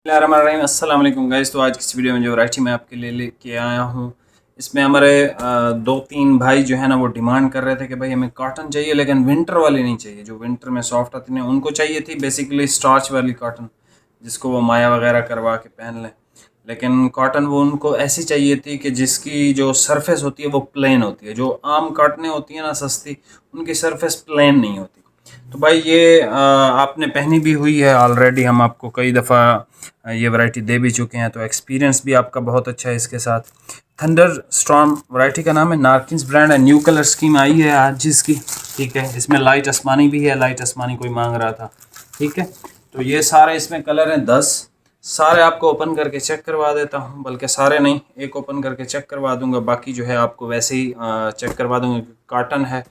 अस्सलाम वालेकुम गाइस। तो आज की इस वीडियो में जो वैरायटी मैं आपके लिए लेके आया हूँ, इसमें हमारे दो तीन भाई जो है ना वो डिमांड कर रहे थे कि भाई हमें कॉटन चाहिए, लेकिन विंटर वाली नहीं चाहिए। जो विंटर में सॉफ्ट आती है उनको चाहिए थी बेसिकली स्टार्च वाली कॉटन, जिसको वो माया वगैरह करवा के पहन लें। लेकिन कॉटन वो उनको ऐसी चाहिए थी कि जिसकी जो सरफेस होती है वो प्लेन होती है। जो आम कॉटनें होती हैं ना सस्ती, उनकी सरफेस प्लेन नहीं होती। तो भाई ये आपने पहनी भी हुई है ऑलरेडी, हम आपको कई दफ़ा ये वैरायटी दे भी चुके हैं, तो एक्सपीरियंस भी आपका बहुत अच्छा है इसके साथ। थंडर स्टॉर्म वैरायटी का नाम है, नारकिन्स ब्रांड है। न्यू कलर स्कीम आई है आज इसकी, ठीक है। इसमें लाइट आसमानी भी है, लाइट आसमानी कोई मांग रहा था, ठीक है। तो ये सारे इसमें कलर हैं 10। सारे आपको ओपन करके चेक करवा देता हूँ, बल्कि सारे नहीं, एक ओपन करके चेक करवा दूंगा, बाकी जो है आपको वैसे ही चेक करवा दूंगा। कॉटन है,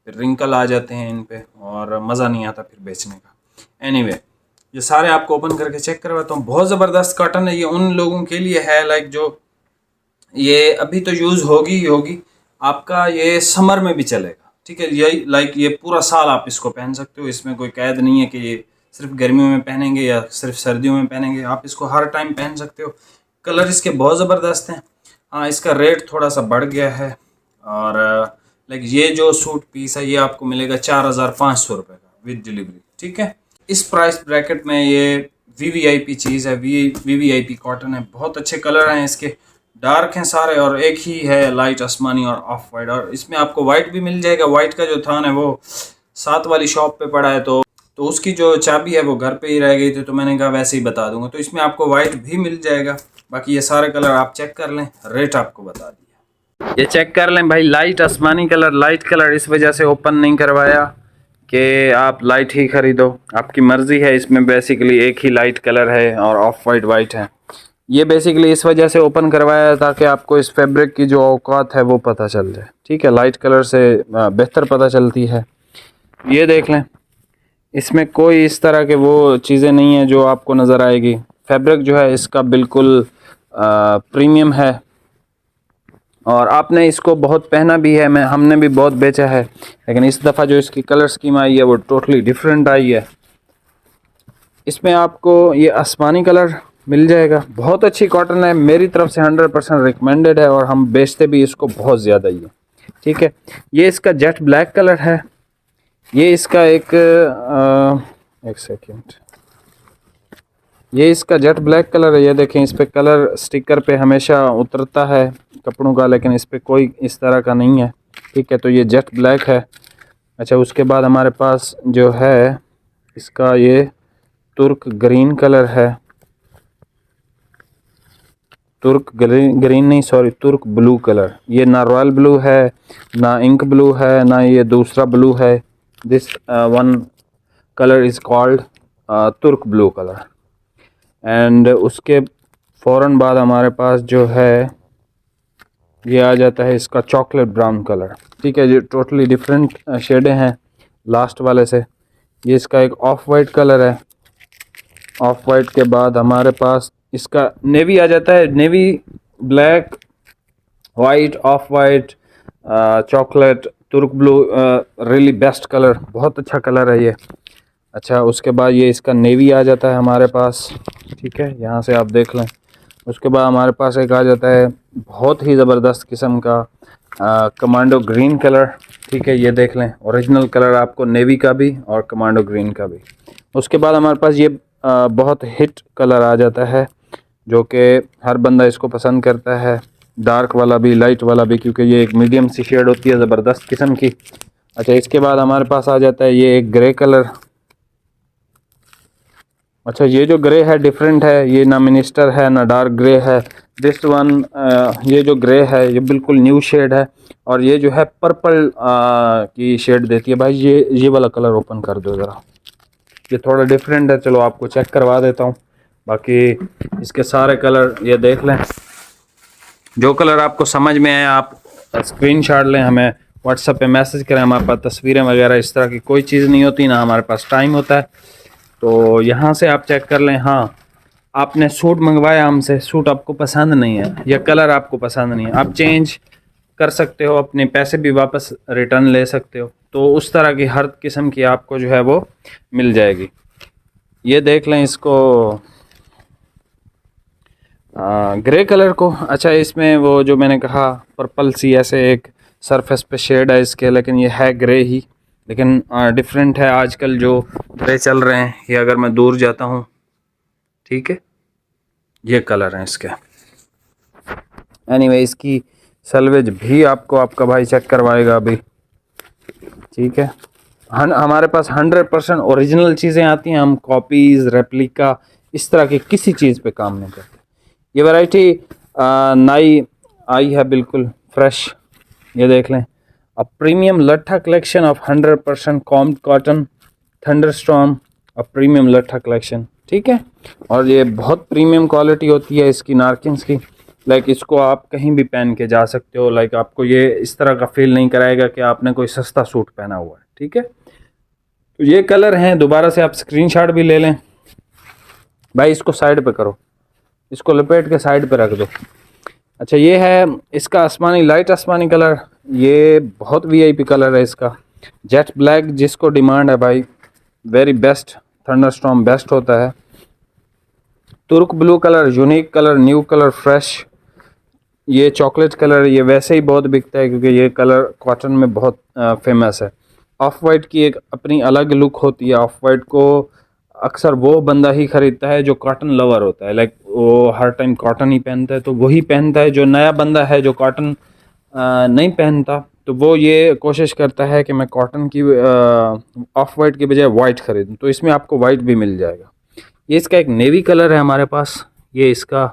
फिर रिंकल आ जाते हैं इन पे और मज़ा नहीं आता फिर बेचने का। एनीवे, ये सारे आपको ओपन करके चेक करवाता हूँ। बहुत ज़बरदस्त कॉटन है। ये उन लोगों के लिए है लाइक जो ये अभी तो यूज़ होगी ही होगी, आपका ये समर में भी चलेगा, ठीक है। यही लाइक ये पूरा साल आप इसको पहन सकते हो। इसमें कोई कैद नहीं है कि ये सिर्फ गर्मियों में पहनेंगे या सिर्फ सर्दियों में पहनेंगे, आप इसको हर टाइम पहन सकते हो। कलर इसके बहुत ज़बरदस्त हैं। हाँ, इसका रेट थोड़ा सा बढ़ गया है, और लाइक ये जो सूट पीस है ये आपको मिलेगा 4,500 रुपये का विद डिलीवरी, ठीक है। इस प्राइस ब्रैकेट में ये वीवीआईपी चीज़ है, वीवीआईपी कॉटन है। बहुत अच्छे कलर हैं इसके, डार्क हैं सारे, और एक ही है लाइट आसमानी और ऑफ वाइट, और इसमें आपको वाइट भी मिल जाएगा। वाइट का जो थान है वो साथ वाली शॉप पे पड़ा है, तो उसकी जो चाबी है वो घर पे ही रह गई थी, तो मैंने कहा वैसे ही बता दूंगा। तो इसमें आपको वाइट भी मिल जाएगा। बाकी ये सारे कलर आप चेक कर लें, रेट आपको बता दिया। ये चेक कर लें भाई, लाइट आसमानी कलर, लाइट कलर इस वजह से ओपन नहीं करवाया कि आप लाइट ही खरीदो, आपकी मर्ज़ी है। इसमें बेसिकली एक ही लाइट कलर है और ऑफ वाइट वाइट है। ये बेसिकली इस वजह से ओपन करवाया ताकि आपको इस फैब्रिक की जो औकात है वो पता चल जाए, ठीक है। लाइट कलर से बेहतर पता चलती है। ये देख लें, इसमें कोई इस तरह के वो चीज़ें नहीं है जो आपको नज़र आएगी। फैब्रिक जो है इसका बिल्कुल प्रीमियम है, और आपने इसको बहुत पहना भी है, हमने भी बहुत बेचा है। लेकिन इस दफ़ा जो इसकी कलर स्कीम आई है वो टोटली डिफरेंट आई है। इसमें आपको ये आसमानी कलर मिल जाएगा। बहुत अच्छी कॉटन है, मेरी तरफ से 100% रिकमेंडेड है, और हम बेचते भी इसको बहुत ज़्यादा ही है, ठीक है। ये इसका जेट ब्लैक कलर है। ये इसका एक सेकेंड, ये इसका जेट ब्लैक कलर है। ये देखें, इस पर कलर स्टिकर पे हमेशा उतरता है कपड़ों का, लेकिन इस पर कोई इस तरह का नहीं है, ठीक है। तो ये जेट ब्लैक है। अच्छा, उसके बाद हमारे पास जो है इसका ये तुर्क ग्रीन कलर है। तुर्क ग्रीन नहीं, सॉरी, तुर्क ब्लू कलर। ये ना रॉयल ब्लू है, ना इंक ब्लू है, ना ये दूसरा ब्लू है। This one colour is called तुर्क ब्लू कलर। एंड उसके फ़ौरन बाद हमारे पास जो है ये आ जाता है इसका चॉकलेट ब्राउन कलर, ठीक है। जो टोटली डिफरेंट शेडें हैं लास्ट वाले से। ये इसका एक ऑफ वाइट कलर है। ऑफ वाइट के बाद हमारे पास इसका नेवी आ जाता है। Navy, black, white, of white, chocolate, तुर्क ब्लू, रियली बेस्ट कलर, बहुत अच्छा कलर है ये। अच्छा, उसके बाद ये इसका नेवी आ जाता है हमारे पास, ठीक है, यहाँ से आप देख लें। उसके बाद हमारे पास एक आ जाता है बहुत ही ज़बरदस्त किस्म का कमांडो ग्रीन कलर, ठीक है। ये देख लें, ओरिजिनल कलर आपको नेवी का भी और कमांडो ग्रीन का भी। उसके बाद हमारे पास ये बहुत हिट कलर आ जाता है, जो कि हर बंदा इसको पसंद करता है, डार्क वाला भी, लाइट वाला भी, क्योंकि ये एक मीडियम सी शेड होती है ज़बरदस्त किस्म की। अच्छा, इसके बाद हमारे पास आ जाता है ये एक ग्रे कलर। अच्छा, ये जो ग्रे है डिफरेंट है, ये ना मिनिस्टर है ना डार्क ग्रे है। दिस वन, ये जो ग्रे है ये बिल्कुल न्यू शेड है, और ये जो है पर्पल की शेड देती है। भाई ये वाला कलर ओपन कर दो ज़रा, ये थोड़ा डिफरेंट है। चलो आपको चेक करवा देता हूँ। बाकी इसके सारे कलर ये देख लें, जो कलर आपको समझ में आए आप स्क्रीनशॉट लें, हमें व्हाट्सएप पे मैसेज करें। हमारे पास तस्वीरें वगैरह इस तरह की कोई चीज़ नहीं होती, ना हमारे पास टाइम होता है, तो यहाँ से आप चेक कर लें। हाँ, आपने सूट मंगवाया हमसे, सूट आपको पसंद नहीं है या कलर आपको पसंद नहीं है, आप चेंज कर सकते हो, अपने पैसे भी वापस रिटर्न ले सकते हो। तो उस तरह की हर किस्म की आपको जो है वो मिल जाएगी। ये देख लें इसको, ग्रे कलर को। अच्छा, इसमें वो जो मैंने कहा पर्पल सी ऐसे एक सरफेस पे शेड है इसके, लेकिन ये है ग्रे ही, लेकिन डिफरेंट है। आजकल जो ग्रे चल रहे हैं ये अगर मैं दूर जाता हूँ, ठीक है, ये कलर हैं इसके। एनीवे, इसकी सलवेज भी आपको आपका भाई चेक करवाएगा अभी, ठीक है। हमारे पास 100% ओरिजिनल चीज़ें आती हैं, हम कॉपीज़ रेप्लिका इस तरह की किसी चीज़ पे काम नहीं करते। ये वैरायटी नई आई है, बिल्कुल फ्रेश, ये देख लें। अ प्रीमियम लट्ठा collection of 100% combed cotton thunderstorm, a premium लट्ठा कलेक्शन, ठीक है। और ये बहुत प्रीमियम क्वालिटी होती है इसकी नारकिन्स की। लाइक इसको आप कहीं भी पहन के जा सकते हो, लाइक आपको ये इस तरह का फील नहीं कराएगा कि आपने कोई सस्ता सूट पहना हुआ है, ठीक है। तो ये कलर हैं, दोबारा से आप स्क्रीनशॉट भी ले लें। भाई इसको साइड पे करो, इसको लपेट के साइड पे रख दो। अच्छा, ये है इसका आसमानी, लाइट आसमानी कलर, ये बहुत वीआईपी कलर है इसका। जेट ब्लैक जिसको डिमांड है भाई, वेरी बेस्ट, थंडरस्टॉर्म बेस्ट होता है। तुर्क blue colour, unique colour, new colour, fresh. ये चॉकलेट कलर, ये वैसे ही बहुत बिकता है क्योंकि ये कलर कॉटन में बहुत फेमस है। ऑफ वाइट की एक अपनी अलग लुक होती है। ऑफ वाइट को अक्सर वो बंदा ही खरीदता है जो कॉटन लवर होता है, लाइक वो हर टाइम कॉटन ही पहनता है, तो वही पहनता है। जो नया बंदा है जो कॉटन नहीं पहनता, तो वो ये कोशिश करता है कि मैं कॉटन की ऑफ वाइट के बजाय वाइट खरीदूँ, तो इसमें आपको वाइट भी मिल जाएगा। ये इसका एक नेवी कलर है हमारे पास, ये इसका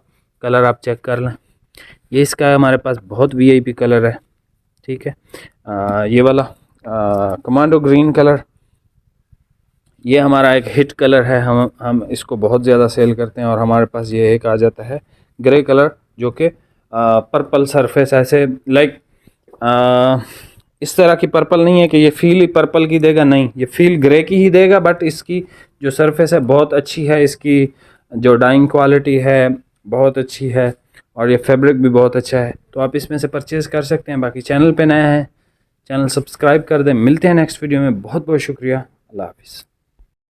कलर आप चेक कर लें। ये इसका हमारे पास बहुत वीआईपी कलर है, ठीक है। ये वाला कमांडो ग्रीन कलर, ये हमारा एक हिट कलर है, हम इसको बहुत ज़्यादा सेल करते हैं। और हमारे पास ये एक आ जाता है ग्रे कलर, जो कि पर्पल सरफेस ऐसे, लाइक इस तरह की पर्पल नहीं है कि ये फील ही पर्पल की देगा, नहीं, ये फील ग्रे की ही देगा, बट इसकी जो सरफेस है बहुत अच्छी है, इसकी जो डाइंग क्वालिटी है बहुत अच्छी है, और ये फैब्रिक भी बहुत अच्छा है। तो आप इसमें से परचेज़ कर सकते हैं। बाकी चैनल पे नया है, चैनल सब्सक्राइब कर दें। मिलते हैं नेक्स्ट वीडियो में। बहुत बहुत शुक्रिया, अल्लाह हाफिज़।